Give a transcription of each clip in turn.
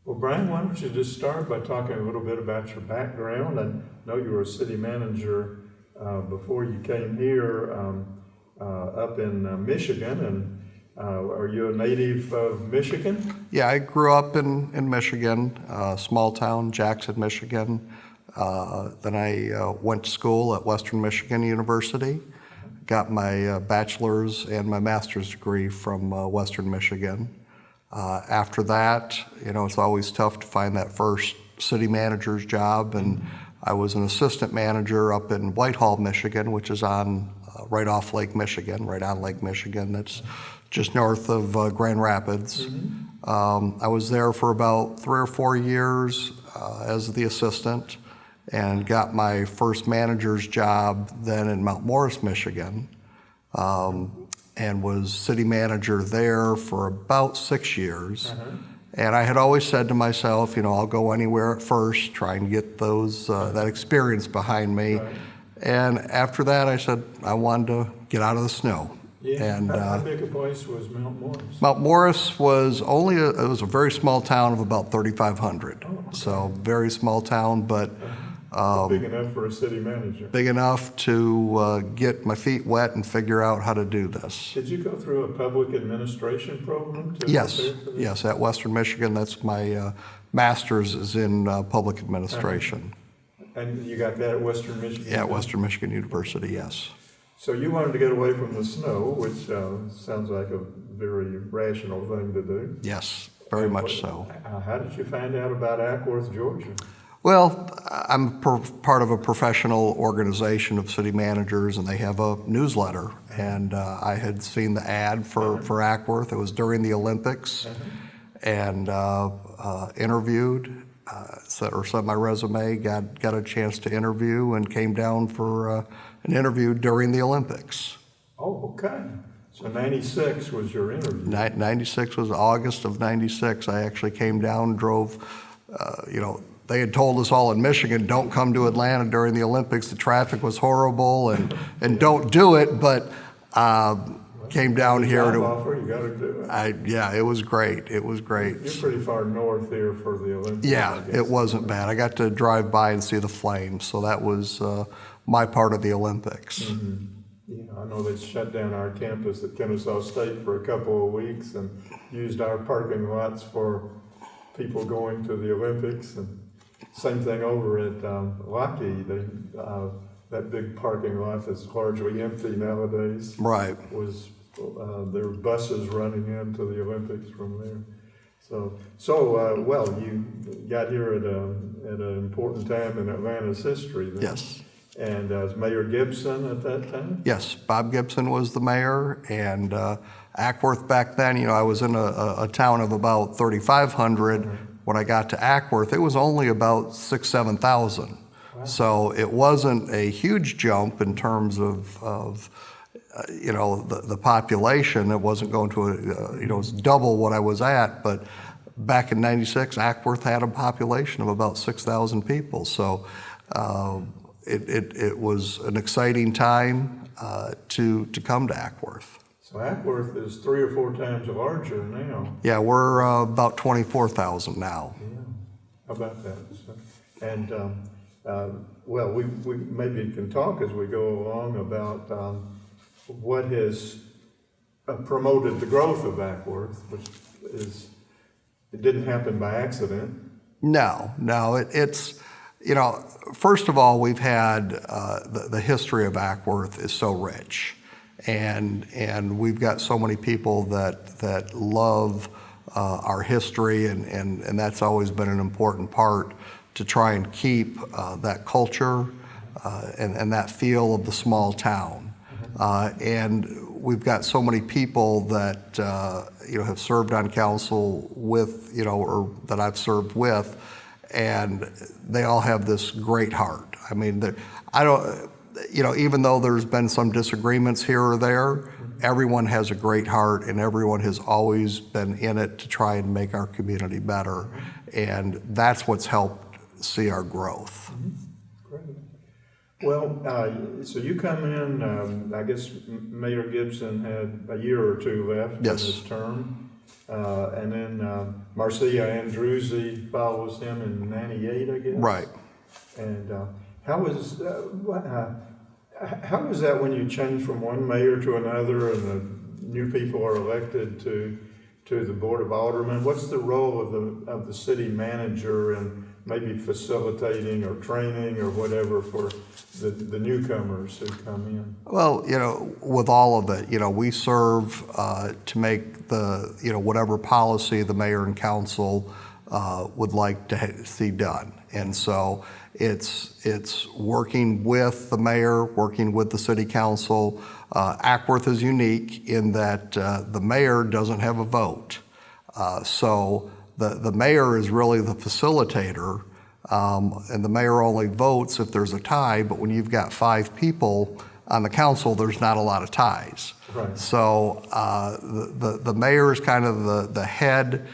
Well, Brian, why don't you just start by talking a little bit about your background? I know you were a city manager before you came here up in Michigan, and are you a native of Michigan? Yeah, I grew up in Michigan, small town, Jackson, Michigan. Then I went to school at Western Michigan University, got my bachelor's and my master's degree from Western Michigan. After that, it's always tough to find that first city manager's job, and I was an assistant manager up in Whitehall, Michigan, which is on right off Lake Michigan, right on Lake Michigan. That's just north of Grand Rapids. I was there for about 3 or 4 years as the assistant, and got my first manager's job then in Mount Morris, Michigan. And was city manager there for about 6 years. And I had always said to myself, I'll go anywhere at first, try and get that experience behind me. Right. And after that, I said I wanted to get out of the snow. Yeah. And how big a place was Mount Morris? Mount Morris was it was a very small town of about 3,500. Oh, okay. So very small town, but Big enough for a city manager. big enough to get my feet wet and figure out how to do this. Did you go through a public administration program to Yes, prepare for this? yes, at Western Michigan. That's my master's is in public administration. And you got that at Western Michigan? Yeah, at Western Michigan University, yes. So you wanted to get away from the snow, which sounds like a very rational thing to do. Yes, very much so. How did you find out about Acworth, Georgia? Well, I'm part of a professional organization of city managers, and they have a newsletter. And I had seen the ad for Acworth. It was during the Olympics, and interviewed, sent my resume, got a chance to interview, and came down for an interview during the Olympics. Oh, okay. So 96 was your interview. 96 was August of 96. I actually came down, drove, they had told us all in Michigan, don't come to Atlanta during the Olympics. The traffic was horrible, and don't do it. But came down here Job to. offer, you got to do it. Yeah, it was great. It was great. You're pretty far north here for the Olympics. Yeah, it wasn't bad. I got to drive by and see the flames, so that was my part of the Olympics. Mm-hmm. Yeah, I know they shut down our campus at Kennesaw State for a couple of weeks and used our parking lots for people going to the Olympics. And same thing over at Lockheed. That big parking lot that's largely empty nowadays. Right. Was there were buses running into the Olympics from there. So well, you got here at an important time in Atlanta's history then. Yes. And was Mayor Gibson at that time? Yes, Bob Gibson was the mayor, and Acworth back then, I was in a town of about 3,500. When I got to Acworth, it was only about 6,000, 7,000. Wow. So it wasn't a huge jump in terms of the population. It wasn't going to, it was double what I was at, but back in 96, Acworth had a population of about 6,000 people. So it was an exciting time to come to Acworth. So Acworth is 3 or 4 times larger now. Yeah, we're about 24,000 now. Yeah, how about that? So, and well, we maybe can talk as we go along about what has promoted the growth of Acworth, which it didn't happen by accident. No, it's. First of all, we've had the history of Acworth is so rich, and we've got so many people that love our history, and that's always been an important part to try and keep that culture and that feel of the small town. And we've got so many people that have served on council with, or that I've served with. And they all have this great heart. I mean, even though there's been some disagreements here or there, everyone has a great heart, and everyone has always been in it to try and make our community better. And that's what's helped see our growth. Great. Well, so you come in, I guess Mayor Gibson had a year or two left in his term. And then Marcia Andruzzi follows him in 98, I guess. Right. And how was that when you change from one mayor to another and the new people are elected to the Board of Aldermen? What's the role of the city manager in maybe facilitating or training or whatever for the newcomers who come in? Well, with all of it, we serve to make the, whatever policy the mayor and council would like to see done. And so it's working with the mayor, working with the city council. Acworth is unique in that the mayor doesn't have a vote. So the mayor is really the facilitator, and the mayor only votes if there's a tie, but when you've got 5 people on the council, there's not a lot of ties. Right. So the mayor is kind of the head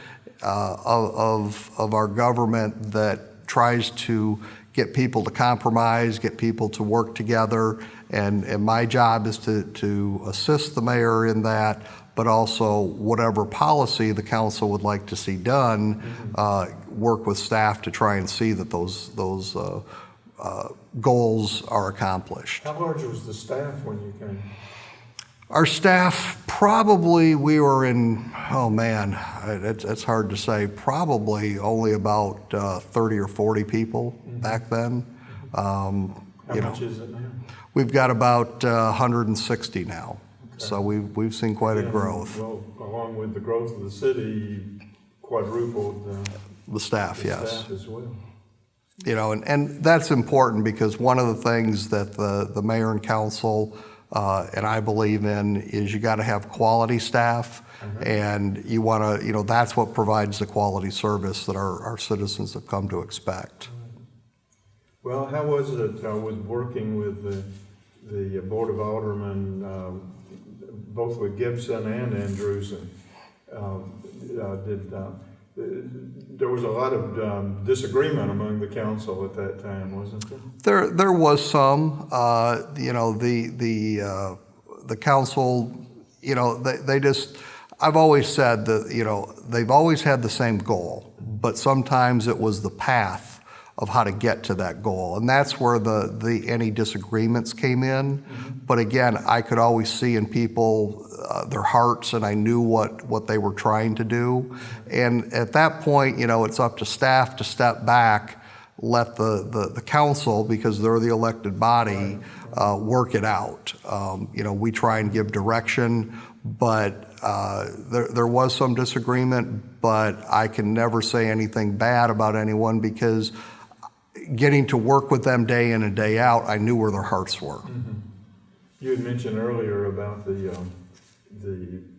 of our government that tries to get people to compromise, get people to work together, and my job is to assist the mayor in that, but also whatever policy the council would like to see done, work with staff to try and see that those goals are accomplished. How large was the staff when you came? Our staff, probably we were in, oh man, it's hard to say, probably only about 30 or 40 people back then. How much is it now? We've got about 160 now. Okay. So we've seen quite a growth. Well, along with the growth of the city, you quadrupled the staff, yes. Staff as well. And that's important because one of the things that the mayor and council and I believe in is you got to have quality staff, and you want to, that's what provides the quality service that our citizens have come to expect. Well, how was it with working with the Board of Aldermen, both with Gibson and Andrews? There was a lot of disagreement among the council at that time, wasn't there? There was some. The council, they just. I've always said that they've always had the same goal, but sometimes it was the path of how to get to that goal, and that's where any disagreements came in. But again, I could always see in people their hearts, and I knew what they were trying to do. And at that point, it's up to staff to step back, let the council, because they're the elected body, work it out. We try and give direction, but there was some disagreement, but I can never say anything bad about anyone because getting to work with them day in and day out, I knew where their hearts were. You had mentioned earlier about the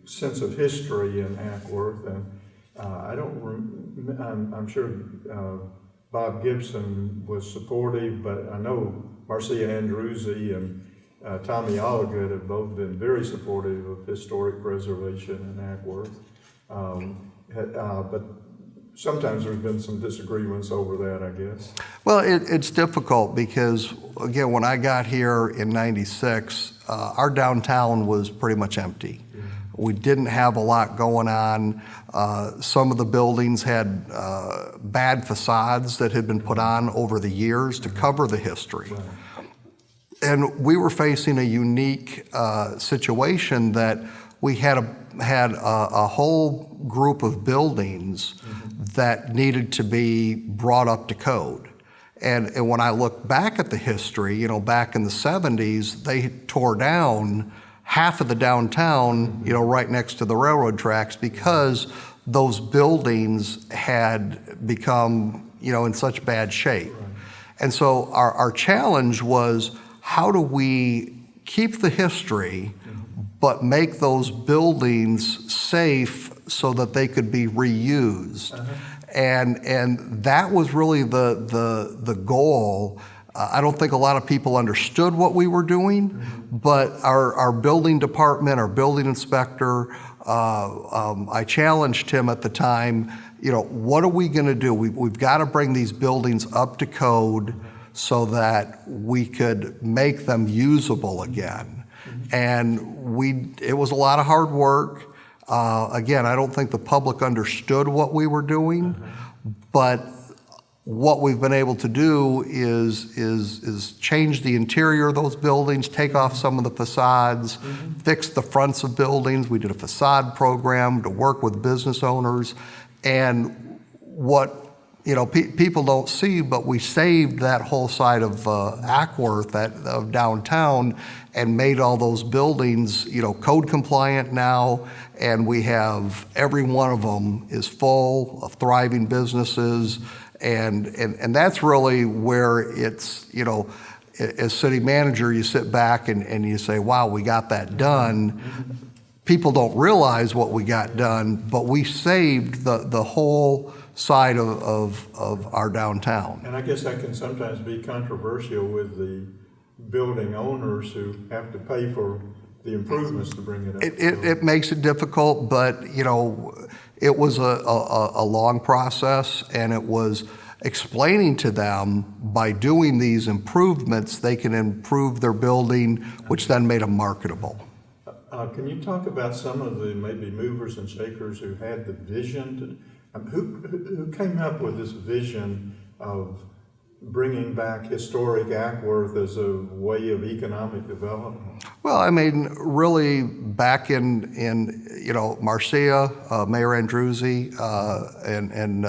sense of history in Acworth, and I'm sure Bob Gibson was supportive, but I know Marcia Andruzzi and Tommy Oligood have both been very supportive of historic preservation in Acworth. But sometimes there's been some disagreements over that, I guess. Well, it's difficult because, again, when I got here in '96, our downtown was pretty much empty. We didn't have a lot going on. Some of the buildings had bad facades that had been put on over the years to cover the history. Right. And we were facing a unique situation that we had a whole group of buildings that needed to be brought up to code. And when I look back at the history, back in the 70s, they tore down half of the downtown, right next to the railroad tracks because those buildings had become, in such bad shape. Right. And so our challenge was, how do we keep the history but make those buildings safe so that they could be reused? And that was really the goal. I don't think a lot of people understood what we were doing, but our building department, our building inspector, I challenged him at the time, what are we gonna do? We've gotta bring these buildings up to code so that we could make them usable again. And it was a lot of hard work. Again, I don't think the public understood what we were doing, but what we've been able to do is change the interior of those buildings, take off some of the facades, fix the fronts of buildings. We did a facade program to work with business owners, and what people don't see, but we saved that whole side of Acworth, of downtown, and made all those buildings, code compliant now, and we have every one of them is full of thriving businesses, and that's really where it's, as city manager, you sit back and you say, wow, we got that done. People don't realize what we got done, but we saved the whole side of our downtown. And I guess that can sometimes be controversial with the building owners who have to pay for the improvements to bring it up. It makes it difficult, but it was a long process, and it was explaining to them by doing these improvements they can improve their building, which then made them marketable. Can you talk about some of the maybe movers and shakers who had the vision to, who came up with this vision of bringing back historic Acworth as a way of economic development? Well, I mean, really back in Marcia, Mayor Andruzzi, and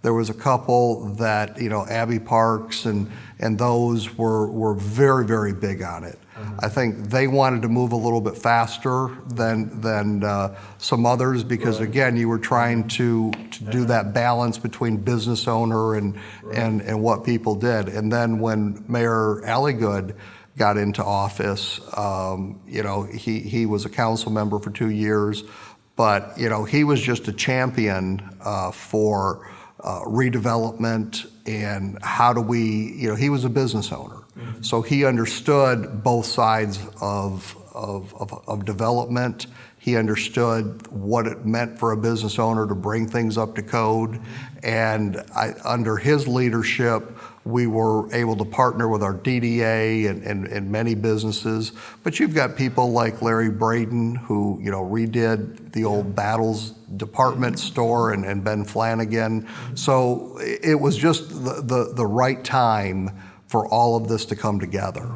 there was a couple that, Abbey Parks and those were very, very big on it. I think they wanted to move a little bit faster than some others because, again, you were trying to do that balance between business owner and what people did. And then when Mayor Alligood got into office, he was a council member for 2 years, but, he was just a champion for redevelopment and how do we, he was a business owner. So he understood both sides of development. He understood what it meant for a business owner to bring things up to code. And under his leadership, we were able to partner with our DDA and many businesses. But you've got people like Larry Braden, who redid the old Battles department store, and Ben Flanagan. So it was just the right time for all of this to come together.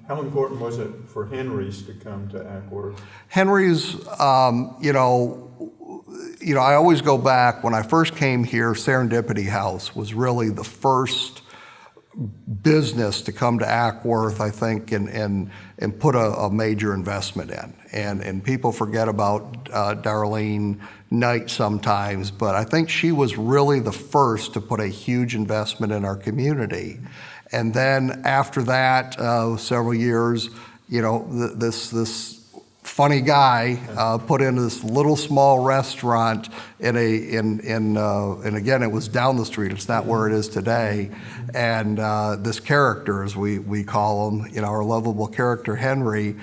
How important was it for Henry's to come to Acworth? Henry's, I always go back, when I first came here, Serendipity House was really the first business to come to Acworth, I think, and put a major investment in. And people forget about Darlene Knight sometimes, but I think she was really the first to put a huge investment in our community. And then after that, several years, this funny guy put in this little small restaurant and again, it was down the street. It's not where it is today. And this character, as we call him, our lovable character, Henry,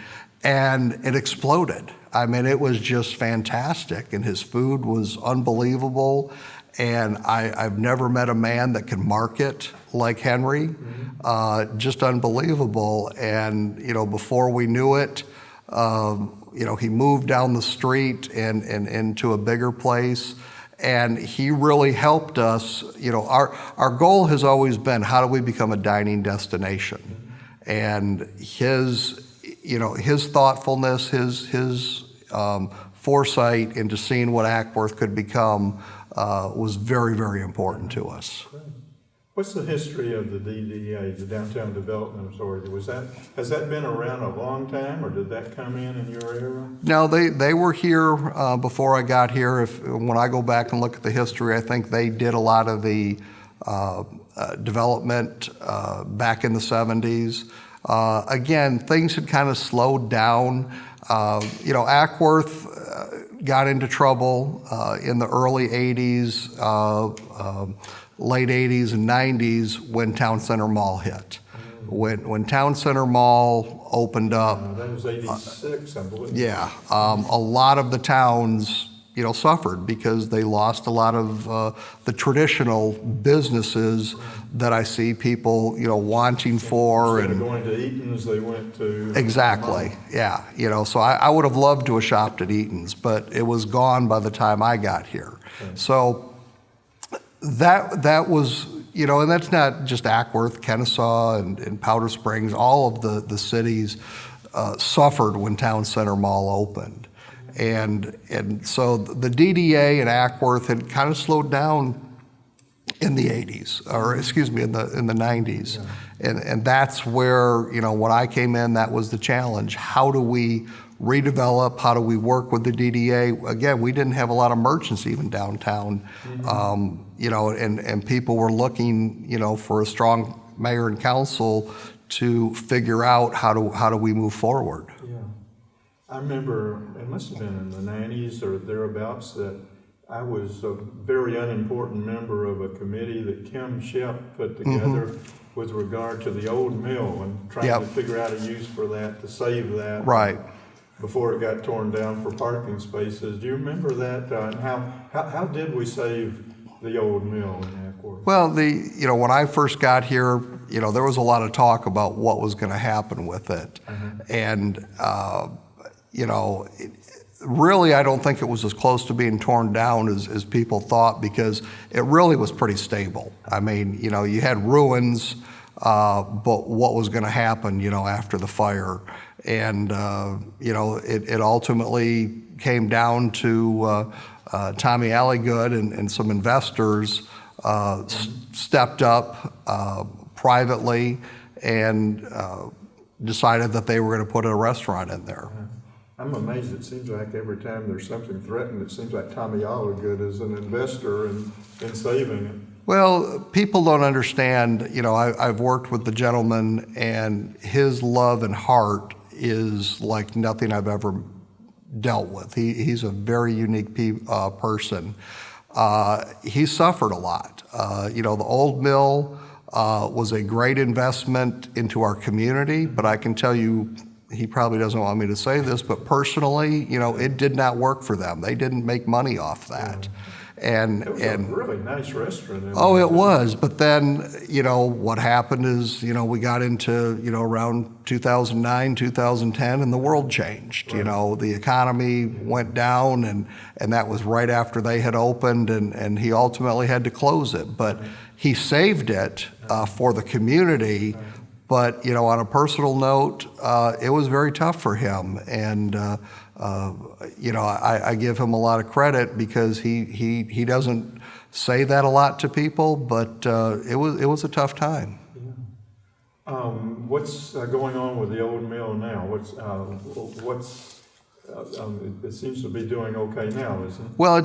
and it exploded. I mean, it was just fantastic, and his food was unbelievable. And I've never met a man that can market like Henry, just unbelievable. And, before we knew it, he moved down the street and into a bigger place. And he really helped us. Our goal has always been, how do we become a dining destination? And his thoughtfulness, his foresight into seeing what Acworth could become was very, very important to us. What's the history of the DDA, the Downtown Development Authority? Has that been around a long time, or did that come in your era? No, they were here before I got here. When I go back and look at the history, I think they did a lot of the development back in the 70s. Again, things had kind of slowed down. Acworth got into trouble in the early 80s, late 80s and 90s when Town Center Mall hit. When Town Center Mall opened up. That was 86, I believe. Yeah, a lot of the town's suffered because they lost a lot of the traditional businesses that I see people, wanting for. Instead And of going to Eaton's, they went to... exactly, yeah. So I would have loved to have shopped at Eaton's, but it was gone by the time I got here. Okay. So that was, and that's not just Acworth, Kennesaw, and Powder Springs. All of the cities suffered when Town Center Mall opened. And so the DDA and Acworth had kind of slowed down in the 80s, or excuse me, in the 90s. Yeah. And that's where, when I came in, that was the challenge. How do we redevelop? How do we work with the DDA? Again, we didn't have a lot of merchants even downtown, and people were looking, for a strong mayor and council to figure out how do we move forward. Yeah. I remember, it must have been in the 90s or thereabouts, that I was a very unimportant member of a committee that Kim Shep put together with regard to the old mill and trying to figure out a use for that, to save that. Right. Before it got torn down for parking spaces. Do you remember that? And how did we save the old mill in Acworth? Well, when I first got here, there was a lot of talk about what was going to happen with it. And, really, I don't think it was as close to being torn down as people thought, because it really was pretty stable. I mean, you had ruins, but what was going to happen, after the fire? And, it ultimately came down to Tommy Alligood and some investors stepped up privately and decided that they were going to put a restaurant in there. I'm amazed. It seems like every time there's something threatened, it seems like Tommy Alligood is an investor in saving it. Well, people don't understand, I've worked with the gentleman, and his love and heart is like nothing I've ever dealt with. He's a very unique person. He suffered a lot. The old mill was a great investment into our community, but I can tell you, he probably doesn't want me to say this, but personally, it did not work for them. They didn't make money off that. And it was a really nice restaurant. It was. But then, what happened is, we got into, around 2009, 2010, and the world changed. Right. The economy went down, and that was right after they had opened, and he ultimately had to close it. But he saved it for the community. But, on a personal note, it was very tough for him. And, I give him a lot of credit because he doesn't say that a lot to people, but it was a tough time. Yeah. What's going on with the old mill now? It seems to be doing okay now, isn't it? Well,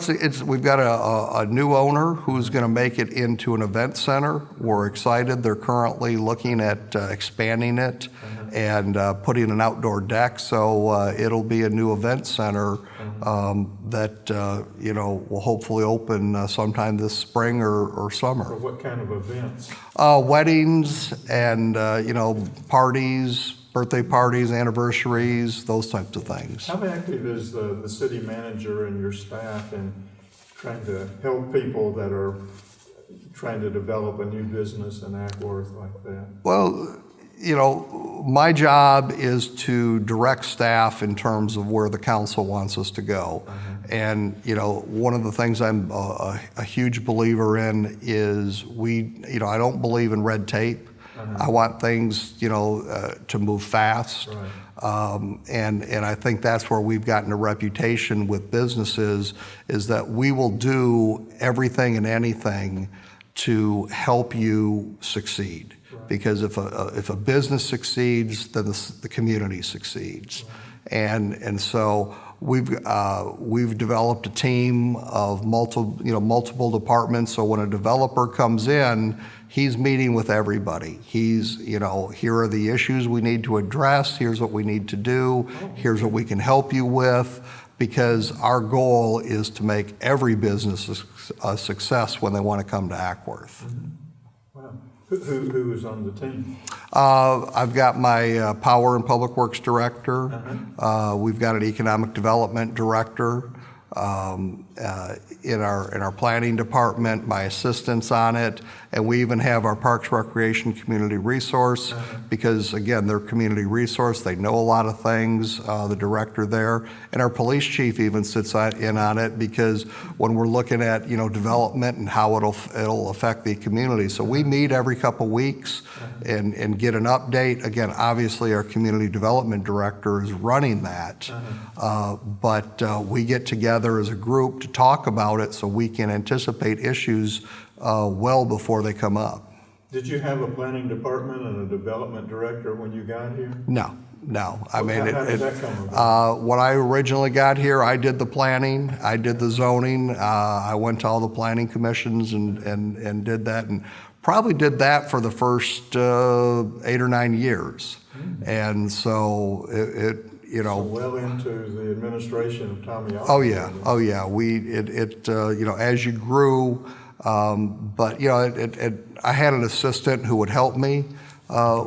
we've got a new owner who's going to make it into an event center. We're excited. They're currently looking at expanding it and putting an outdoor deck. So it'll be a new event center that will hopefully open sometime this spring or summer. For what kind of events? Weddings and parties. Birthday parties, anniversaries, those types of things. How active is the city manager and your staff in trying to help people that are trying to develop a new business in Acworth like that? Well, my job is to direct staff in terms of where the council wants us to go. And, one of the things I'm a huge believer in is I don't believe in red tape. I want things, to move fast. Right. And I think that's where we've gotten a reputation with businesses, is that we will do everything and anything to help you succeed. Right. Because if a business succeeds, then the community succeeds. Right. And so we've developed a team of multiple departments. So when a developer comes in, he's meeting with everybody. He's, here are the issues we need to address. Here's what we need to do. Here's what we can help you with, because our goal is to make every business a success when they want to come to Acworth. Wow. Who is on the team? I've got my Power and Public Works Director. We've got an Economic Development Director. in our planning department, my assistants on it, and we even have our Parks Recreation Community Resource, because again, they're community resource, they know a lot of things, the director there, and our police chief even sits in on it, because when we're looking at, development and how it'll affect the community. So we meet every couple weeks and get an update. Again, obviously our community development director is running that, but we get together as a group to talk about it so we can anticipate issues well before they come up. Did you have a planning department and a development director when you got here? No. I mean, how did that come about? when I originally got here, I did the planning, I did the zoning, I went to all the planning commissions and did that, and probably did that for the first 8 or 9 years. And so So well into the administration of Tommy Acworth. Oh yeah. As you grew, but I had an assistant who would help me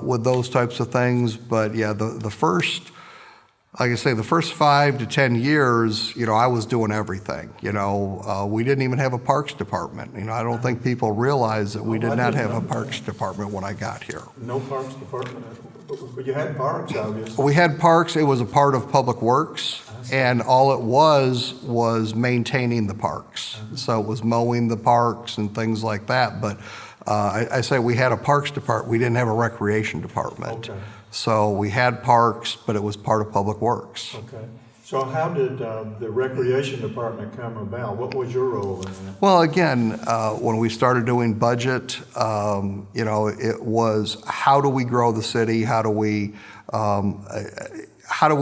with those types of things. But yeah, the first, like I say, the first 5 to 10 years, I was doing everything. We didn't even have a parks department. I don't think people realize that we did not have a parks department when I got here. No parks department? But you had parks, obviously. We had parks. It was a part of Public Works, and all it was maintaining the parks. So it was mowing the parks and things like that. But I say we had a parks department. We didn't have a recreation department. Okay. So we had parks, but it was part of Public Works. Okay. So how did the recreation department come about? What was your role in that? Well, again, when we started doing budget, it was how do we grow the city? How do we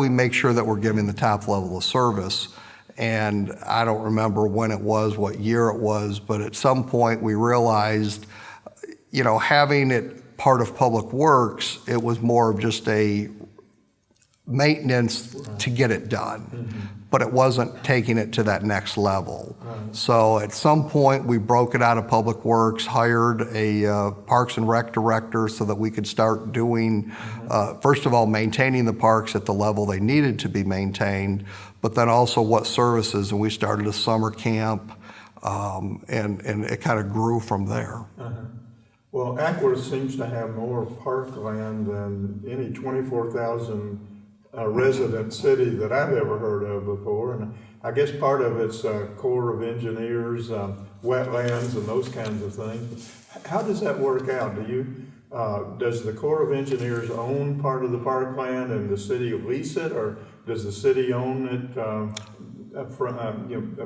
make sure that we're giving the top level of service? And I don't remember when it was, what year it was, but at some point we realized, having it part of Public Works, it was more of just a maintenance to get it done, but it wasn't taking it to that next level. So at some point we broke it out of Public Works, hired a Parks and Rec director so that we could start doing, first of all, maintaining the parks at the level they needed to be maintained, but then also what services, and we started a summer camp, and it kind of grew from there. Well, Acworth seems to have more parkland than any 24,000 resident city that I've ever heard of before. And I guess part of it's Corps of Engineers, wetlands and those kinds of things. How does that work out? Does the Corps of Engineers own part of the parkland and the city lease it, or does the city own it,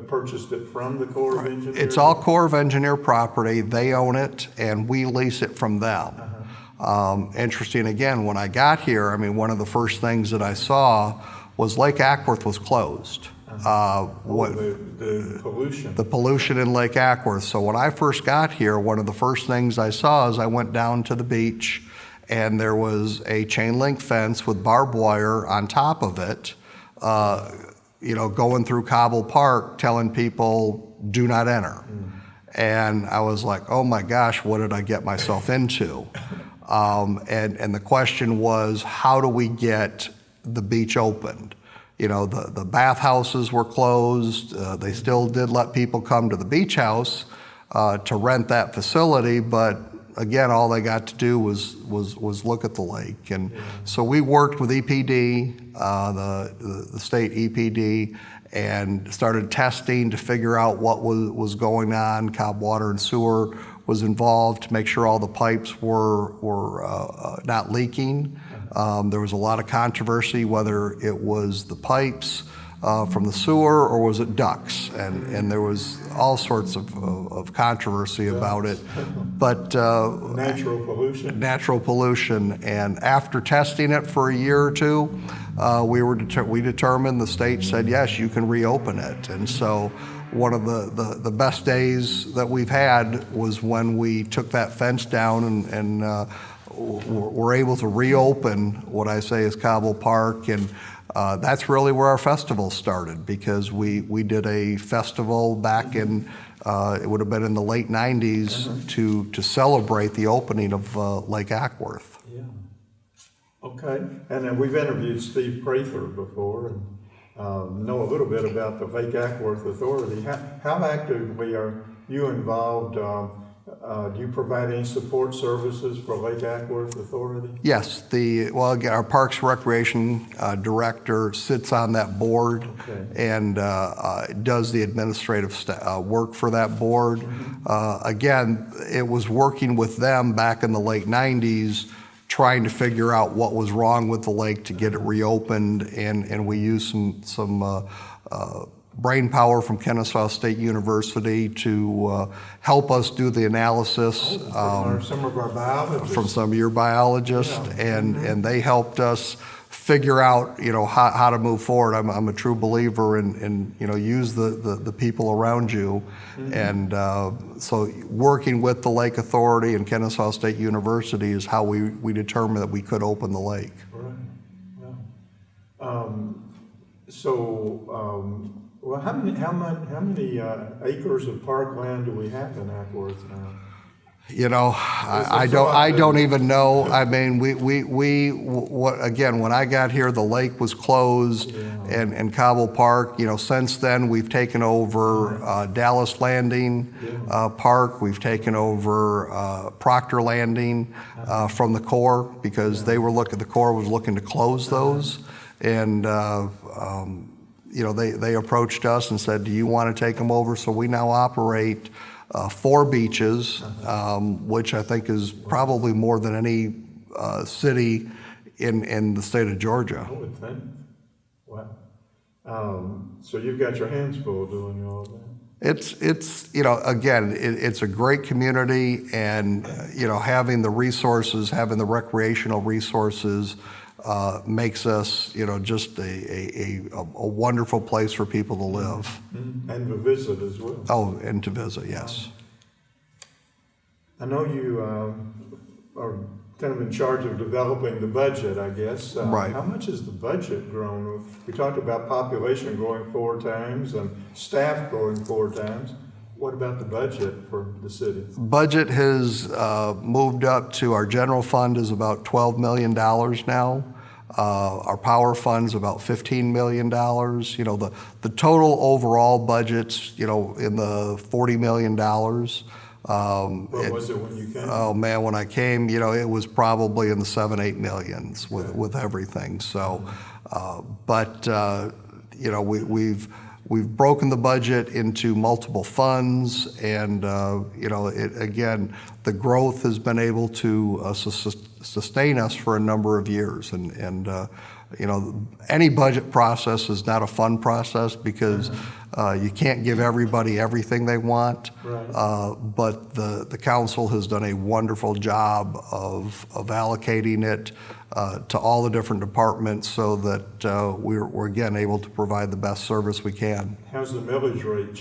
purchased it from the Corps of Engineers? It's all Corps of Engineer property. They own it, and we lease it from them. Interesting, again, when I got here, one of the first things that I saw was Lake Acworth was closed. The pollution. The pollution in Lake Acworth. So when I first got here, one of the first things I saw is I went down to the beach, and there was a chain link fence with barbed wire on top of it, going through Cobble Park telling people, do not enter. And I was like, oh my gosh, what did I get myself into? And the question was, how do we get the beach opened? The bathhouses were closed. They still did let people come to the beach house to rent that facility, but again, all they got to do was look at the lake. And so we worked with EPD, the state EPD, and started testing to figure out what was going on. Cobb Water and Sewer was involved to make sure all the pipes were not leaking. There was a lot of controversy whether it was the pipes from the sewer or was it ducts, and there was all sorts of controvery about it. But natural pollution. And after testing it for a year or two, we determined, the state said yes, you can reopen it. And so one of the best days that we've had was when we took that fence down and were able to reopen what I say is Cobble Park, and that's really where our festival started, because we did a festival back in it would have been in the late 90s to celebrate the opening of Lake Acworth. Yeah. Okay, and then we've interviewed Steve Prather before, and know a little bit about the Lake Acworth Authority. How actively are you involved? Do you provide any support services for Lake Acworth Authority? Yes, again, our Parks Recreation Director sits on that board and does the administrative work for that board. Again, it was working with them back in the late 90s, trying to figure out what was wrong with the lake to get it reopened, and we used some brain power from Kennesaw State University to help us do the analysis. Some of our biologists. From some of your biologists, and they helped us figure out, how to move forward. I'm a true believer in use the people around you, and so working with the Lake Authority and Kennesaw State University is how we determined that we could open the lake. Right. Yeah. Well, how many acres of parkland do we have in Acworth now? I don't even know. I mean, again, when I got here, the lake was closed, and Cobble Park. Since then we've taken over Dallas Landing Park. We've taken over Proctor Landing from the Corps because the Corps was looking to close those, and they approached us and said, "Do you want to take them over?" So we now operate 4 beaches, which I think is probably more than any city in the state of Georgia. I would think. Wow. So you've got your hands full doing all that. It's a great community, and having the resources, having the recreational resources, makes us, just a wonderful place for people to live. And to visit as well. Oh, and to visit, yes. I know you are kind of in charge of developing the budget, I guess. Right. How much has the budget grown? We talked about population growing 4 times and staff growing 4 times. What about the budget for the city? Budget has moved up to, our general fund is about $12 million now. Our power fund's about $15 million. The total overall budget's, in the $40 million. What was it when you came? Oh man, when I came, it was probably in the 7-8 millions with everything. So, We've broken the budget into multiple funds, and again, the growth has been able to sustain us for a number of years. And any budget process is not a fun process because you can't give everybody everything they want. Right. But the council has done a wonderful job of allocating it to all the different departments so that we're again able to provide the best service we can. How's the millage rate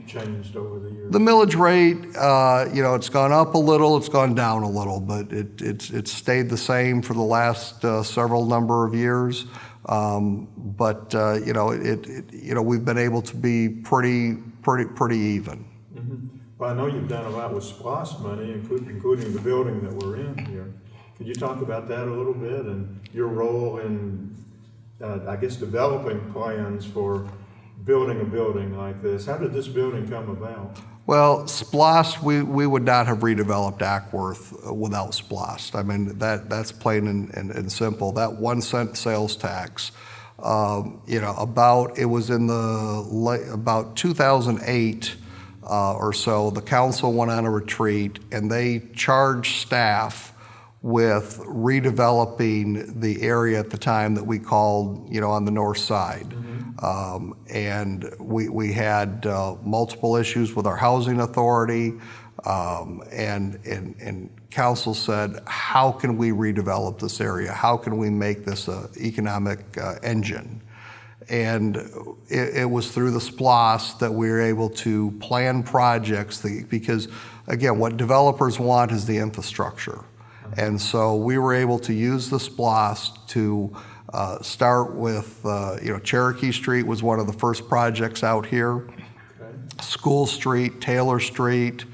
changed over the years? The millage rate, it's gone up a little, it's gone down a little, but it's stayed the same for the last several number of years. We've been able to be pretty even. Mm-hmm. Well, I know you've done a lot with SPLOST money, including the building that we're in here. Could you talk about that a little bit and your role in, developing plans for building a building like this? How did this building come about? Well, SPLOST, we would not have redeveloped Acworth without SPLOST. I mean, that's plain and simple. That 1 cent sales tax, it was in about 2008 or so, the council went on a retreat and they charged staff with redeveloping the area at the time that we called, on the north side. Mm-hmm. And we had multiple issues with our housing authority, and council said, how can we redevelop this area? How can we make this an economic engine? And it was through the SPLOST that we were able to plan projects because, again, what developers want is the infrastructure. And so we were able to use the SPLOST to start with, Cherokee Street was one of the first projects out here. Okay. School Street, Taylor Street.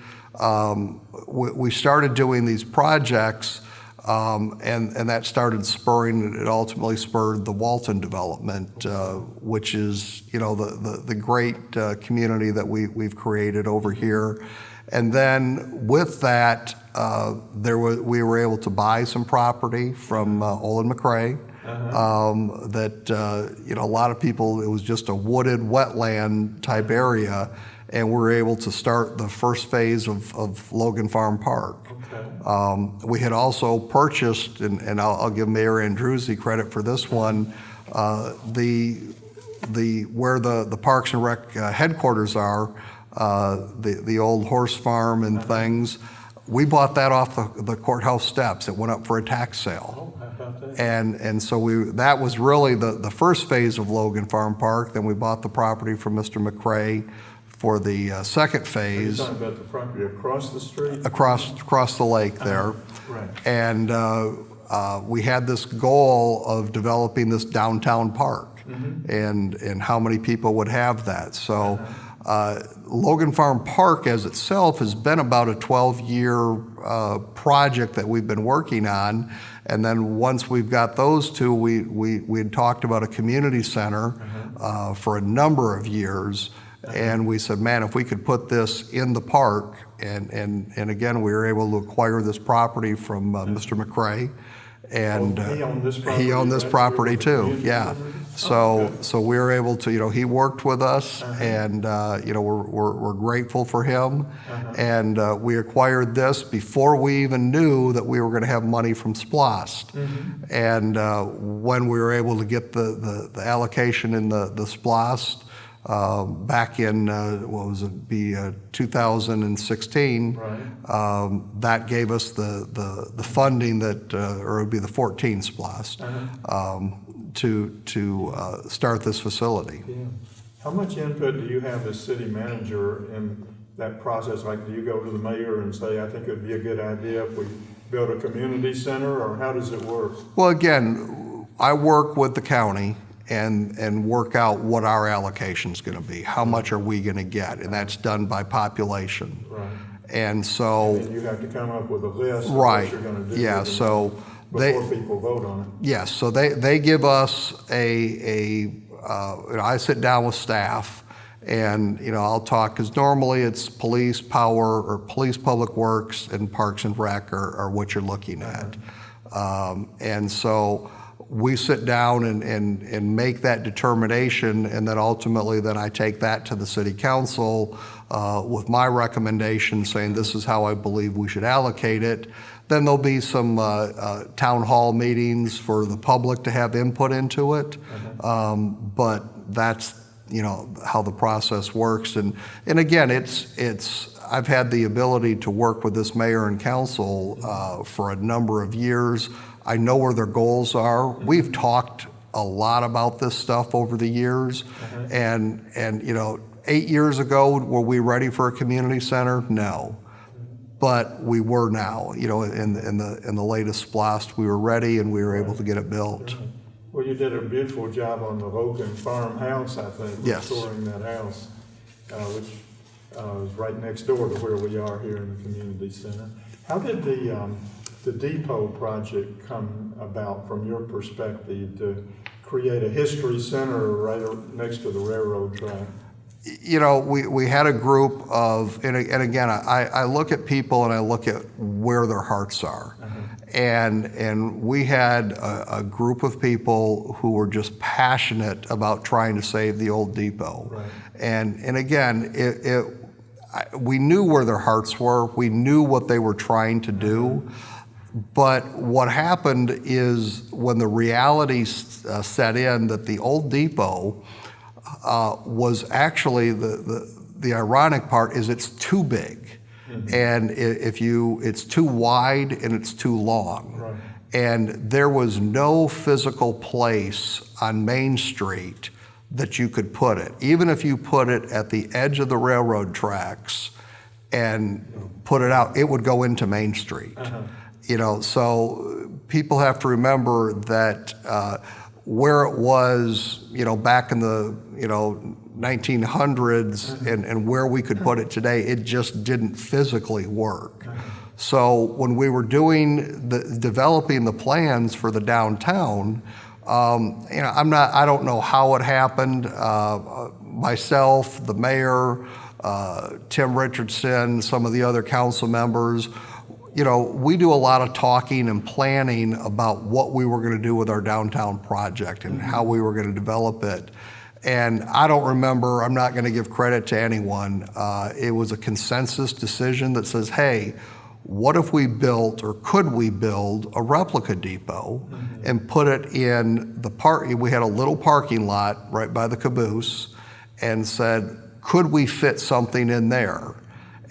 We started doing these projects And that started spurring, it ultimately spurred the Walton development, which is, the great community that we've created over here. And then with that, we were able to buy some property from Olin McRae. A lot of people, it was just a wooded wetland type area, and we were able to start the first phase of Logan Farm Park. Okay. We had also purchased, and I'll give Mayor Andruzzi credit for this one, where the Parks and Rec headquarters are, the old horse farm and things. We bought that off the courthouse steps. It went up for a tax sale. Oh, how about that? And so that was really the first phase of Logan Farm Park. Then we bought the property from Mr. McRae for the second phase. Are you talking about the property across the street? Across the lake there. Right. And we had this goal of developing this downtown park, and how many people would have that. So Logan Farm Park as itself has been about a 12-year project that we've been working on. And then once we've got those two, we had talked about a community center for a number of years. And we said, man, if we could put this in the park, and again, we were able to acquire this property from Mr. McRae. And he owned this property too, yeah. So we were able to, he worked with us, and we're grateful for him. And we acquired this before we even knew that we were going to have money from SPLOST. And when we were able to get the allocation in the SPLOST back in 2016, that gave us the funding that, or it would be the 14 SPLOST, to start this facility. Yeah. How much input do you have as city manager in that process? Like, do you go to the mayor and say, I think it'd be a good idea if we build a community center, or how does it work? Well, again, I work with the county and work out what our allocation is going to be. How much are we going to get? And that's done by population. Right. And so... And you have to come up with a list of right. what you're going to do. Yeah, so before people vote on it. Yes, so they give us I sit down with staff, and I'll talk, because normally it's police, power, or police, public works, and parks and rec are what you're looking at. And so we sit down and make that determination, and then ultimately I take that to the city council with my recommendation, saying this is how I believe we should allocate it. Then there'll be some town hall meetings for the public to have input into it. But that's how the process works. And again, I've had the ability to work with this mayor and council for a number of years. I know where their goals are. We've talked a lot about this stuff over the years. And 8 years ago, were we ready for a community center? No. But we were now, in the latest SPLOST, we were ready and we were able to get it built. Well, you did a beautiful job on the Logan farmhouse, I think, yes. restoring that house, which is right next door to where we are here in the community center. How did the depot project come about from your perspective to create a history center right next to the railroad track? We had a group of, and again, I look at people and I look at where their hearts are. And we had a group of people who were just passionate about trying to save the old depot. Right. And again, we knew where their hearts were. We knew what they were trying to do. But what happened is when the reality set in that the old depot was actually the ironic part is it's too big, and it's too wide and it's too long, right. And there was no physical place on Main Street that you could put it. Even if you put it at the edge of the railroad tracks and put it out, it would go into Main Street. So people have to remember that where it was, back in the, 1900s and where we could put it today, it just didn't physically work. So when we were developing the plans for the downtown, I don't know how it happened. Myself, the mayor, Tim Richardson, some of the other council members, we do a lot of talking and planning about what we were going to do with our downtown project and how we were going to develop it. And I don't remember, I'm not going to give credit to anyone. It was a consensus decision that says, hey, what if we built, or could we build, a replica depot and put it in the park? We had a little parking lot right by the caboose, and said, could we fit something in there?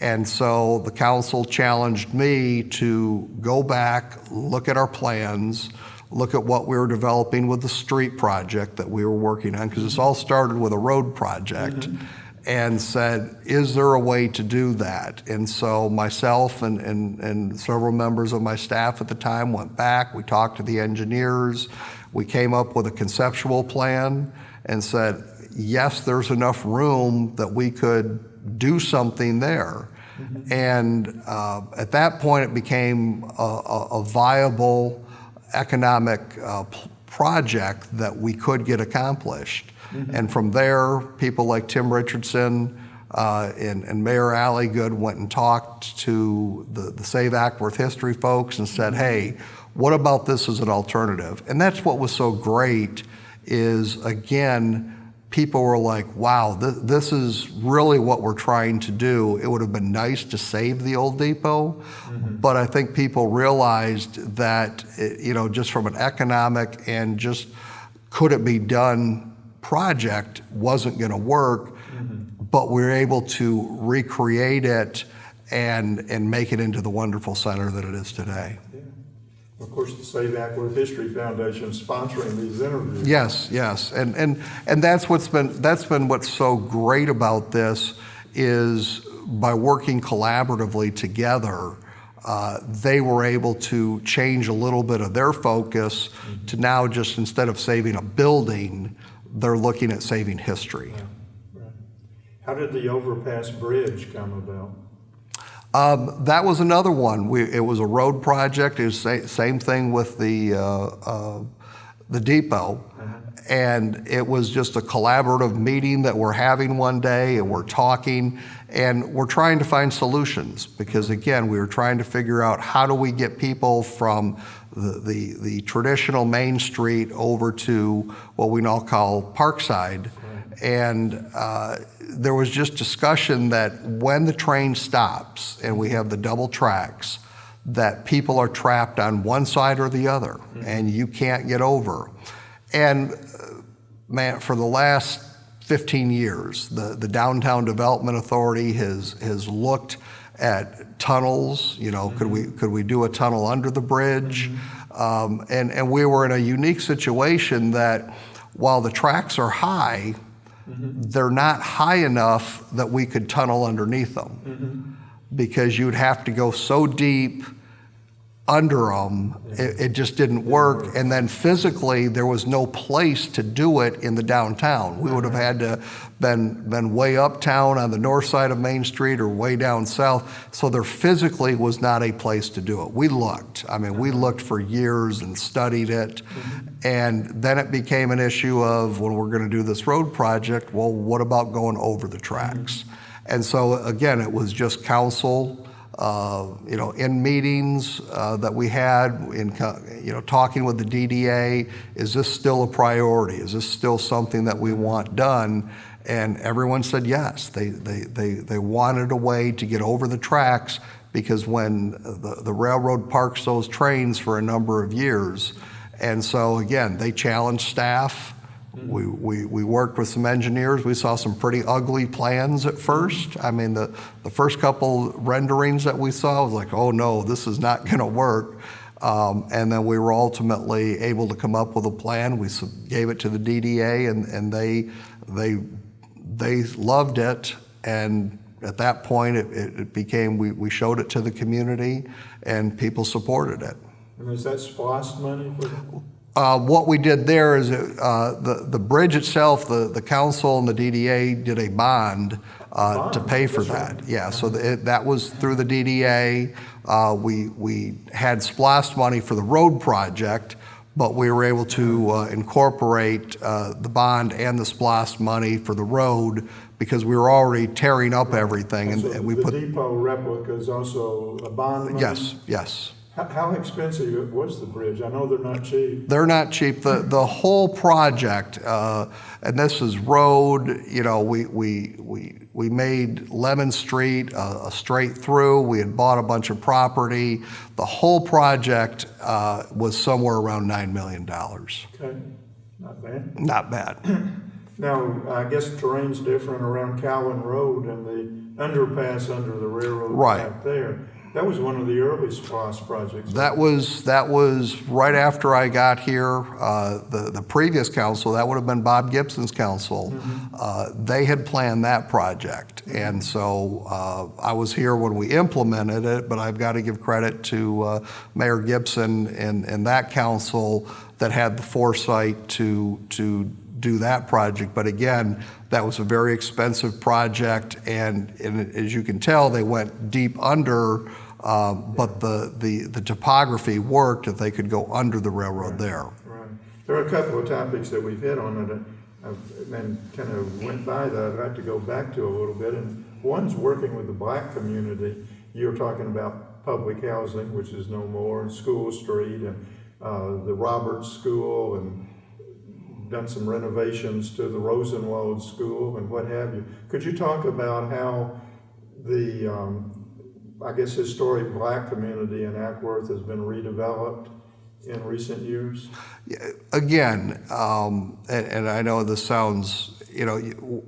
And so the council challenged me to go back, look at our plans, look at what we were developing with the street project that we were working on, because this all started with a road project, and said, is there a way to do that? And so myself and several members of my staff at the time went back, we talked to the engineers, we came up with a conceptual plan and said, yes, there's enough room that we could do something there. And at that point, it became a viable economic project that we could get accomplished. And from there, people like Tim Richardson and Mayor Alligood went and talked to the Save Acworth history folks and said, hey, what about this as an alternative? And that's what was so great is, again, people were like, wow, this is really what we're trying to do. It would have been nice to save the old depot, but I think people realized that, just from an economic and just could it be done project wasn't going to work, but we were able to recreate it and make it into the wonderful center that it is today. Of course, the Save Acworth History Foundation is sponsoring these interviews. Yes, and that's been what's so great about this is by working collaboratively together, they were able to change a little bit of their focus to now just instead of saving a building, they're looking at saving history. Right. How did the overpass bridge come about? That was another one. It was a road project. It was same thing with the depot. And it was just a collaborative meeting that we're having one day, and we're talking, and we're trying to find solutions because, again, we were trying to figure out how do we get people from the traditional Main Street over to what we now call Parkside. And there was just discussion that when the train stops and we have the double tracks, that people are trapped on one side or the other, and you can't get over. And man, for the last 15 years, the Downtown Development Authority has looked at tunnels. Could we do a tunnel under the bridge? And we were in a unique situation that while the tracks are high, they're not high enough that we could tunnel underneath them because you'd have to go so deep under them, it just didn't work. And then physically, there was no place to do it in the downtown. We would have had to been way uptown on the north side of Main Street or way down south. So there physically was not a place to do it. We looked. We looked for years and studied it. And then it became an issue of when we're going to do this road project, well, what about going over the tracks? And so again, it was just council, in meetings that we had, talking with the DDA, is this still a priority? Is this still something that we want done? And everyone said yes. They wanted a way to get over the tracks because when the railroad parks those trains for a number of years. And so again, they challenged staff. We worked with some engineers. We saw some pretty ugly plans at first. The first couple renderings that we saw was like, oh no, this is not going to work. And then we were ultimately able to come up with a plan. We gave it to the DDA, and they loved it. And at that point, it became we showed it to the community, and people supported it. And is that SPLOST money? What we did there is the bridge itself, the council and the DDA did a bond to pay for that. Right. Yeah, so that was through the DDA. We had SPLOST money for the road project, but we were able to incorporate the bond and the SPLOST money for the road because we were already tearing up everything. So And we the put depot replica is also a bond money? Yes. How expensive was the bridge? I know they're not cheap. They're not cheap. The whole project, and this is road. You know, we made Lemon Street a straight through. We had bought a bunch of property. The whole project was somewhere around $9 million. Okay, not bad. Not bad. Now, I guess terrain's different around Cowan Road and the underpass under the railroad Right. track there. That was one of the early SPLOST projects. That was right after I got here. The previous council, that would have been Bob Gibson's council. They had planned that project, and so I was here when we implemented it. But I've got to give credit to Mayor Gibson and that council that had the foresight to do that project. But again, that was a very expensive project, and as you can tell, they went deep under, but the topography worked that they could go under the railroad there. Right. There are a couple of topics that we've hit on and kind of went by that I'd like to go back to a little bit. And one's working with the black community. You're talking about public housing, which is no more, and School Street, and the Roberts School, and done some renovations to the Rosenwald School and what have you. Could you talk about how the, I guess, historic black community in Acworth has been redeveloped in recent years? Again, and I know this sounds, you know,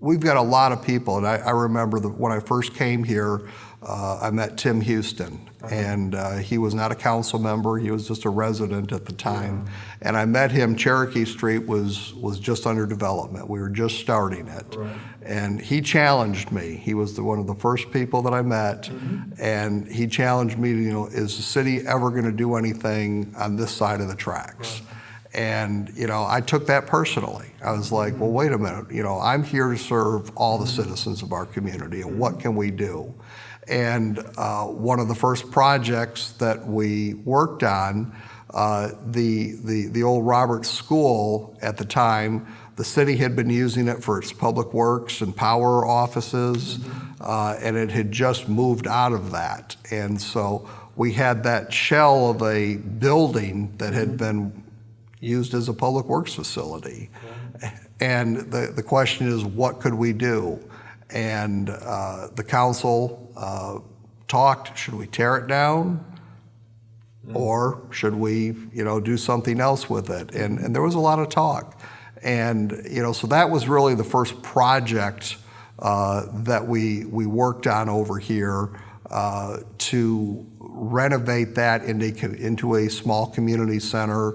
we've got a lot of people, and I remember when I first came here, I met Tim Houston, and he was not a council member, he was just a resident at the time. And I met him, Cherokee Street was just under development, we were just starting it. Right. And he challenged me, he was one of the first people that I met, and he challenged me to, you know, is the city ever gonna do anything on this side of the tracks? Right. And, you know, I took that personally. I was like, well, wait a minute, you know, I'm here to serve all the citizens of our community, and what can we do? And one of the first projects that we worked on, the old Roberts School at the time, the city had been using it for its public works and power offices, and it had just moved out of that. And so we had that shell of a building that had been used as a public works facility. And the question is, what could we do? And the council talked, should we tear it down? Or should we, you know, do something else with it? And there was a lot of talk. And, you know, so that was really the first project that we worked on over here to renovate that into a small community center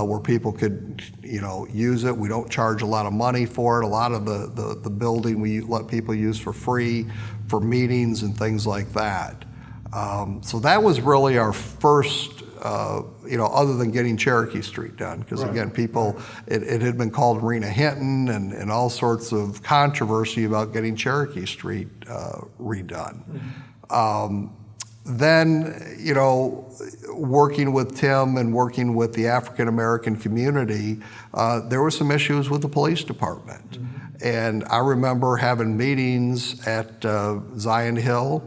where people could, you know, use it. We don't charge a lot of money for it. A lot of the building we let people use for free for meetings and things like that. So that was really our first, you know, other than getting Cherokee Street done, because again, people, it had been called Rena Hinton and all sorts of controversy about getting Cherokee Street redone. Then, you know, working with Tim and working with the African American community, there were some issues with the police department. And I remember having meetings at Zion Hill,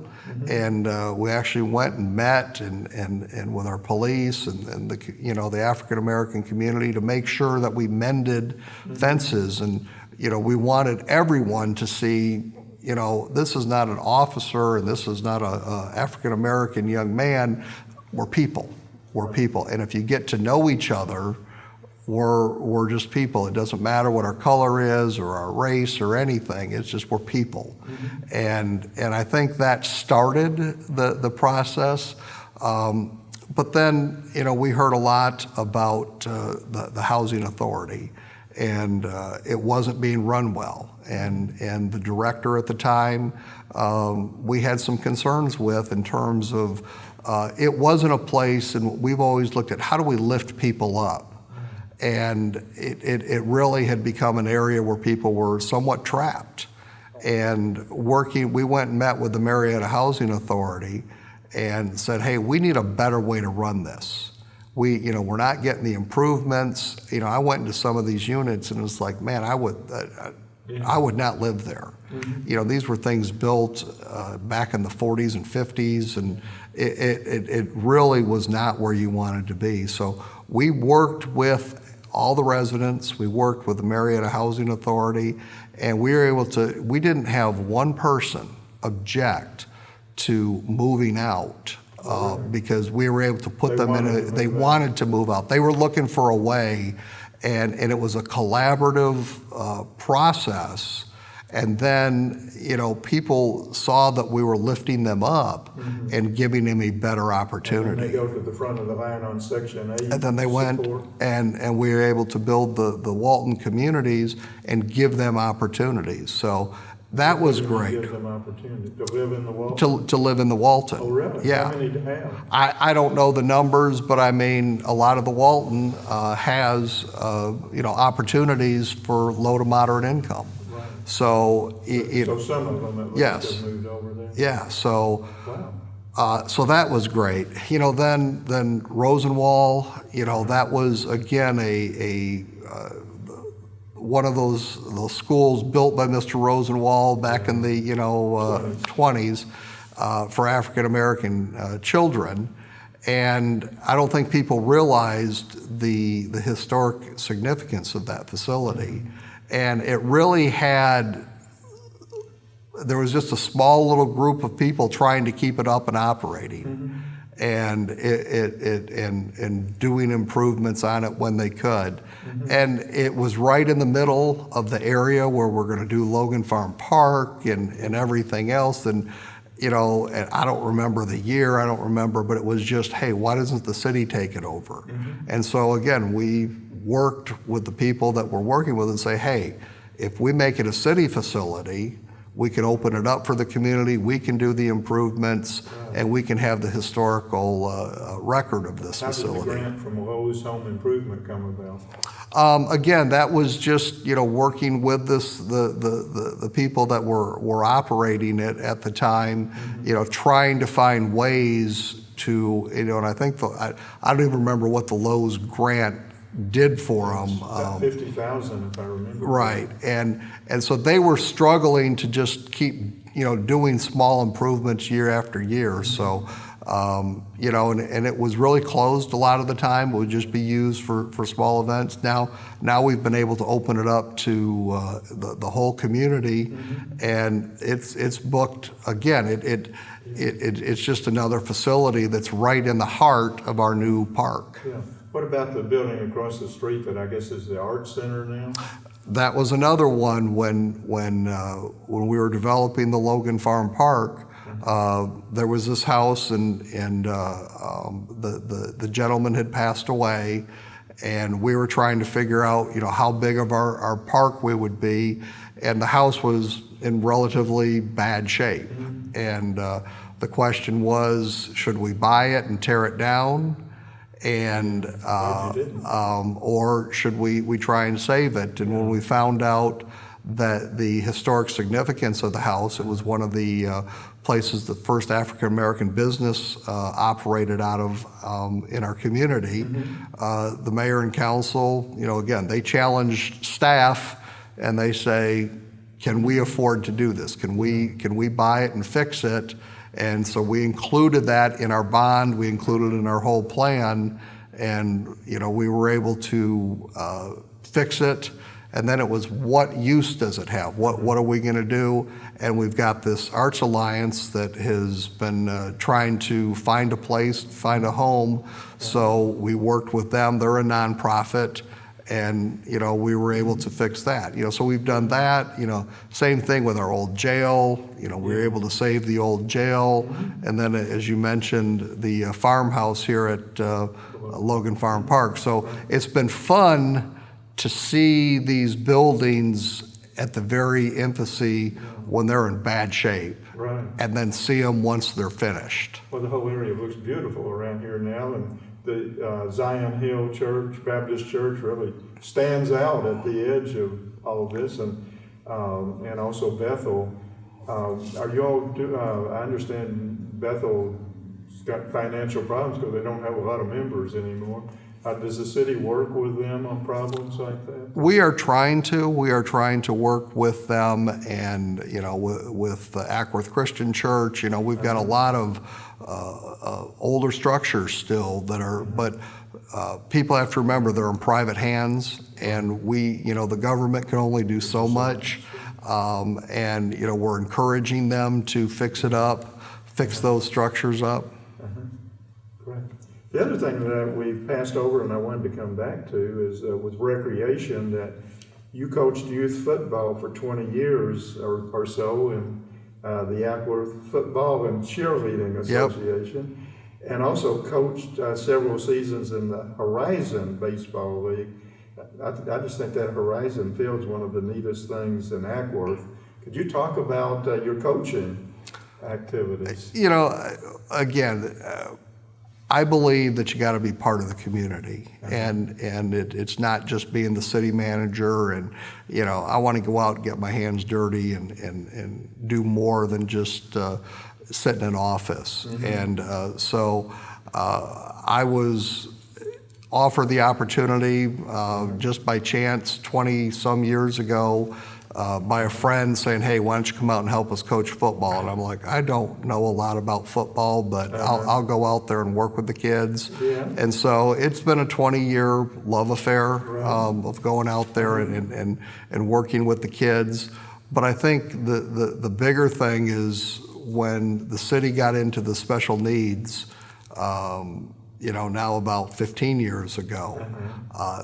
and we actually went and met and with our police and the, you know, the African American community to make sure that we mended fences. And, you know, we wanted everyone to see, you know, this is not an officer and this is not a African American young man. We're people. We're people. And if you get to know each other, we're just people. It doesn't matter what our color is or our race or anything. It's just we're people. And I think that started the process. But then, you know, we heard a lot about the housing authority, and it wasn't being run well. And the director at the time, we had some concerns with in terms of it wasn't a place, and we've always looked at how do we lift people up And it really had become an area where people were somewhat trapped. And we went and met with the Marietta Housing Authority and said, hey, we need a better way to run this. We're not getting the improvements. I went into some of these units and it was like, man, I would not live there. Mm-hmm. These were things built back in the 40s and 50s, and it really was not where you wanted to be. So we worked with all the residents, we worked with the Marietta Housing Authority, and we didn't have one person object to moving out. Because we were able to put them in they wanted to move out. They were looking for a way, and it was a collaborative process. And then, people saw that we were lifting them up and giving them a better opportunity. And they go to the front of the line on Section 8. And then they went, and we were able to build the Walton communities and give them opportunities. So that was great. Give them opportunity to live in the Walton? To live in the Walton. Oh, really? Yeah. How many do you have? I don't know the numbers, but I mean, a lot of the Walton has, opportunities for low to moderate income. Right. So some of them at least have moved over there? Yeah, so. Wow. So that was great. Then Rosenwall, that was again one of those schools built by Mr. Rosenwall back in the 20s for African American children, and I don't think people realized the historic significance of that facility, and it really had. There was just a small little group of people trying to keep it up and operating, and and doing improvements on it when they could. And it was right in the middle of the area where we're going to do Logan Farm Park and everything else. And and I don't remember the year, but it was just, hey, why doesn't the city take it over? And so again, we worked with the people that we're working with and say, hey, if we make it a city facility, we can open it up for the community, we can do the improvements, and we can have the historical record of this facility. How did the grant from Lowe's Home Improvement come about? Again, that was just working with the people that were operating it at the time, trying to find ways to and I think I don't even remember what the Lowe's grant did for them. About 50,000, if I remember. Right, and so they were struggling to just keep doing small improvements year after year. So and it was really closed a lot of the time. It would just be used for small events. Now we've been able to open it up to the whole community, and it's booked again. It's just another facility that's right in the heart of our new park. Yeah. What about the building across the street that I guess is the Art Center now? That was another one when we were developing the Logan Farm Park. There was this house, and the gentleman had passed away, and we were trying to figure out how big of our park we would be, and the house was in relatively bad shape. And the question was, should we buy it and tear it down? And or should we try and save it? And when we found out that the historic significance of the house, it was one of the places the first African American business operated out of in our community. The mayor and council, again, they challenged staff and they say, can we afford to do this? Can we buy it and fix it? And so we included that in our bond, we included it in our whole plan, and we were able to fix it. And then it was, what use does it have? What are we going to do? And we've got this Arts Alliance that has been trying to find a place, find a home. So we worked with them. They're a nonprofit. And we were able to fix that. So we've done that. Same thing with our old jail. We were able to save the old jail, and then, as you mentioned, the farmhouse here at Logan Farm Park. So it's been fun to see these buildings at the very infancy when they're in bad shape, right, and then see them once they're finished. Well, the whole area looks beautiful around here now, and the Zion Hill Church, Baptist Church really stands out at the edge of all of this, and also Bethel. Are you all, I understand Bethel's got financial problems because they don't have a lot of members anymore. Does the city work with them on problems like that? We are trying to work with them, and with the Acworth Christian Church, we've got a lot of older structures still that are, but people have to remember they're in private hands, and the government can only do so much, and we're encouraging them to fix those structures up. Correct. The other thing that we passed over and I wanted to come back to is with recreation, that you coached youth football for 20 years or so in the Acworth Football and Cheerleading Association, and also coached several seasons in the Horizon Baseball League. I just think that Horizon Field's one of the neatest things in Acworth. Could you talk about your coaching activities? Again, I believe that you got to be part of the community, and it's not just being the city manager, and I want to go out and get my hands dirty and do more than just sit in an office. And so I was offered the opportunity just by chance 20 some years ago by a friend saying, "Hey, why don't you come out and help us coach football?" And I'm like, I don't know a lot about football, but I'll go out there and work with the kids. Yeah. And so it's been a 20-year love affair of going out there and working with the kids. But I think the bigger thing is when the city got into the special needs, now about 15 years ago,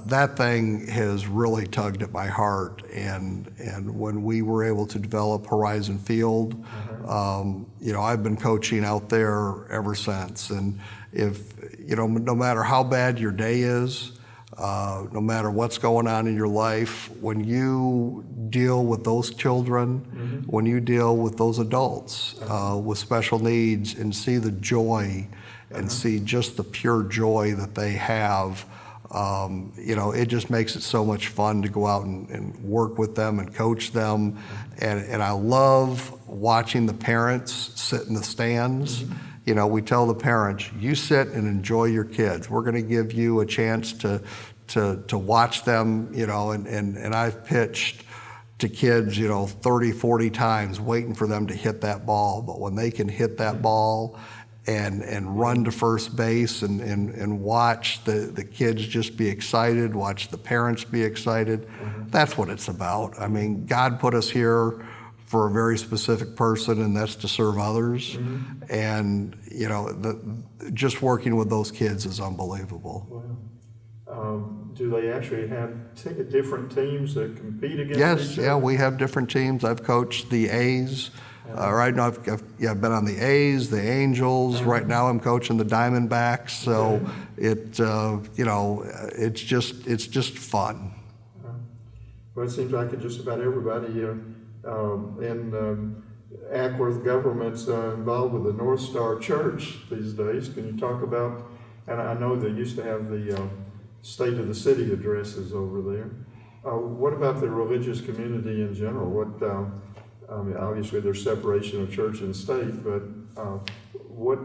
that thing has really tugged at my heart. And when we were able to develop Horizon Field, I've been coaching out there ever since. And if, no matter how bad your day is, no matter what's going on in your life, when you deal with those children, when you deal with those adults with special needs and see the joy and see just the pure joy that they have, it just makes it so much fun to go out and work with them and coach them. And I love watching the parents sit in the stands. We tell the parents, you sit and enjoy your kids. We're going to give you a chance to watch them, and I've pitched to kids, 30, 40 times waiting for them to hit that ball. But when they can hit that ball and run to first base and watch the kids just be excited, watch the parents be excited, that's what it's about. I mean, God put us here for a very specific person, and that's to serve others. And, just working with those kids is unbelievable. Wow. Do they actually have different teams that compete against each other? Yes, we have different teams. I've coached the A's. Right now, I've been on the A's, the Angels. Right now, I'm coaching the Diamondbacks. So it's just fun. Well, it seems like just about everybody in Acworth government's involved with the North Star Church these days. Can you talk about? And I know they used to have the State of the City addresses over there. What about the religious community in general? Obviously there's separation of church and state, but what's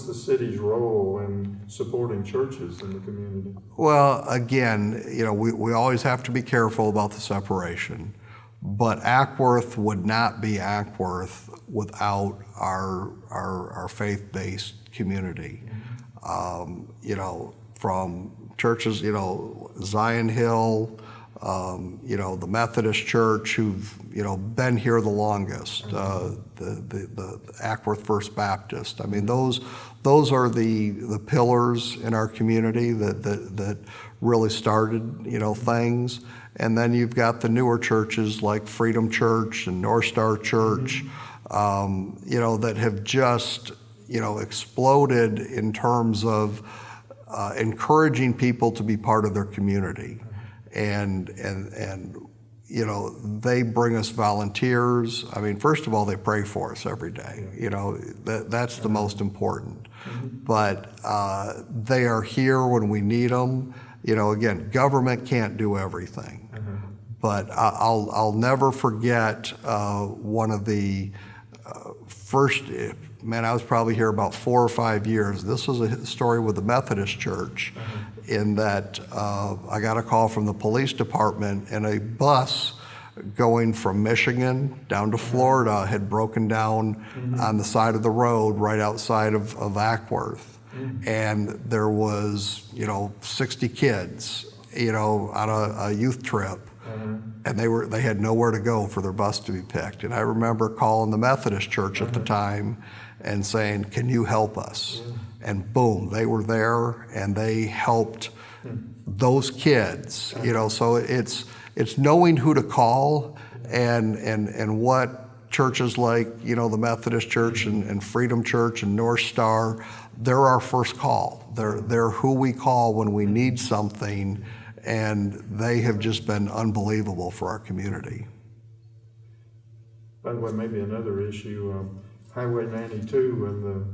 the city's role in supporting churches in the community? Well, again, we always have to be careful about the separation, but Acworth would not be Acworth without our faith-based community. From churches, Zion Hill, the Methodist Church, who've been here the longest, the Acworth First Baptist. I mean, those are the pillars in our community that really started things. And then you've got the newer churches like Freedom Church and North Star Church, that have just exploded in terms of encouraging people to be part of their community. And they bring us volunteers. I mean, first of all, they pray for us every day. That's the most important. But they are here when we need them. Again, government can't do everything. But I'll never forget one of the first, I was probably here about 4 or 5 years. This was a story with the Methodist Church in that I got a call from the police department, and a bus going from Michigan down to Florida had broken down on the side of the road right outside of Acworth. And there was, 60 kids, on a youth trip. And they had nowhere to go for their bus to be picked. And I remember calling the Methodist Church at the time and saying, "Can you help us?" And boom, they were there and they helped those kids. So it's knowing who to call and what churches like the Methodist Church and Freedom Church and North Star, they're our first call. They're who we call when we need something. And they have just been unbelievable for our community. By the way, maybe another issue, Highway 92 and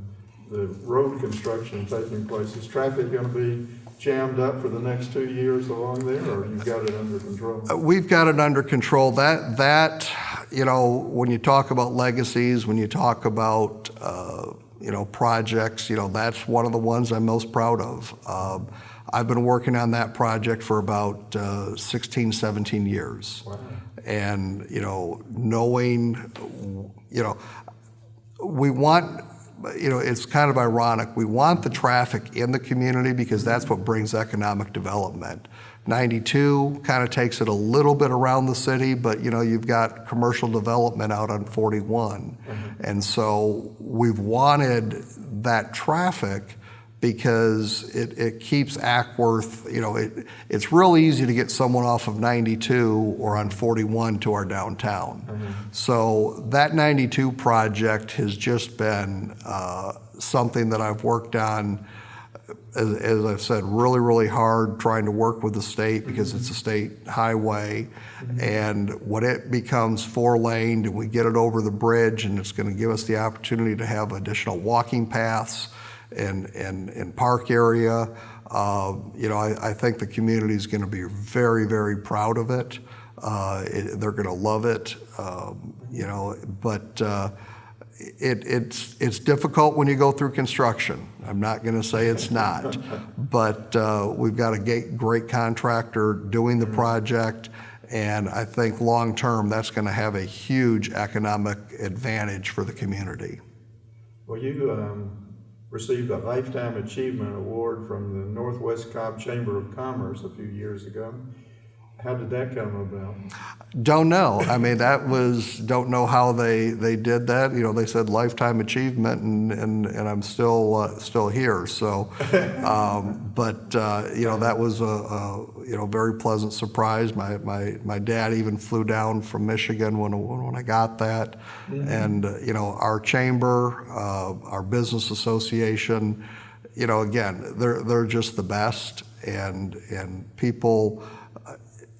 the road construction taking place. Is traffic going to be jammed up for the next 2 years along there, or you've got it under control? We've got it under control. That when you talk about legacies, when you talk about projects, that's one of the ones I'm most proud of. I've been working on that project for about 16, 17 years. Wow. And, knowing, we want, it's kind of ironic. We want the traffic in the community because that's what brings economic development. 92 kind of takes it a little bit around the city, but, you've got commercial development out on 41. And so we've wanted that traffic because it keeps Acworth, it's real easy to get someone off of 92 or on 41 to our downtown. So that 92 project has just been something that I've worked on, as I've said, really, really hard, trying to work with the state because it's a state highway. And when it becomes 4-laned and we get it over the bridge, and it's going to give us the opportunity to have additional walking paths and park area. I think the community is going to be very, very proud of it. They're going to love it, but it's difficult when you go through construction. I'm not going to say it's not, but we've got a great contractor doing the project, and I think long term that's going to have a huge economic advantage for the community. Well, you received a Lifetime Achievement Award from the Northwest Cobb Chamber of Commerce a few years ago. How did that come about? Don't know. I mean, don't know how they did that. They said lifetime achievement, and I'm still here. So, that was a very pleasant surprise. My dad even flew down from Michigan when I got that, and our chamber, our business association, again, they're just the best, and people.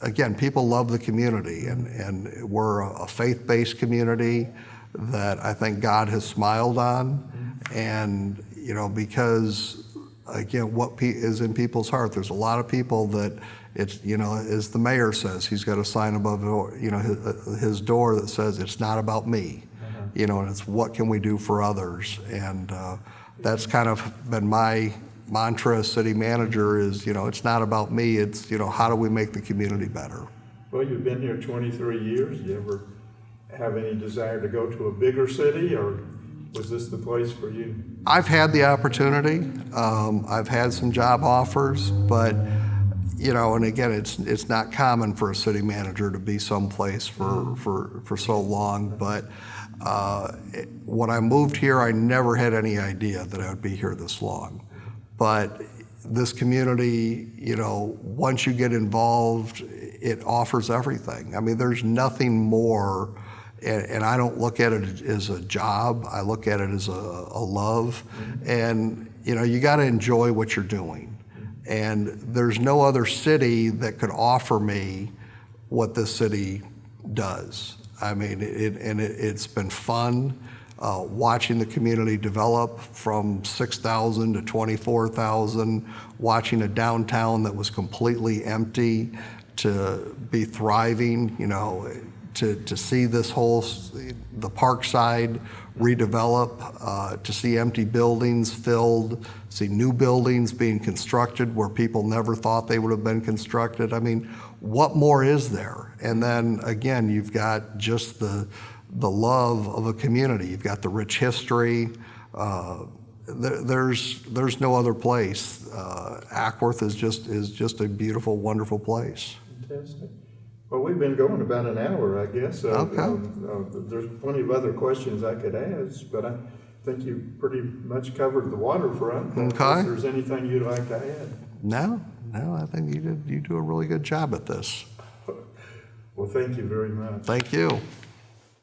Again, people love the community, and we're a faith-based community that I think God has smiled on. And, because, again, what is in people's heart, there's a lot of people that it's, as the mayor says, he's got a sign above his door that says, "It's not about me," and it's what can we do for others. And that's kind of been my mantra as city manager is, it's not about me, it's, how do we make the community better? Well, you've been here 23 years. Do you ever have any desire to go to a bigger city, or was this the place for you? I've had the opportunity. I've had some job offers, but, and again, it's not common for a city manager to be someplace for so long, but when I moved here, I never had any idea that I would be here this long. But this community, once you get involved, it offers everything. I mean, there's nothing more, and I don't look at it as a job. I look at it as a love. And, you got to enjoy what you're doing. And there's no other city that could offer me what this city does. I mean, it's been fun watching the community develop from 6,000 to 24,000, watching a downtown that was completely empty to be thriving, you know, to see this the park side redevelop, to see empty buildings filled, see new buildings being constructed where people never thought they would have been constructed. I mean, what more is there? And then again, you've got just the love of a community. You've got the rich history. There's no other place. Acworth is just a beautiful, wonderful place. Fantastic. Well, we've been going about an hour, I guess. Okay. There's plenty of other questions I could ask, but I think you pretty much covered the waterfront. Okay. If there's anything you'd like to add? No, I think you do a really good job at this. Well, thank you very much. Thank you.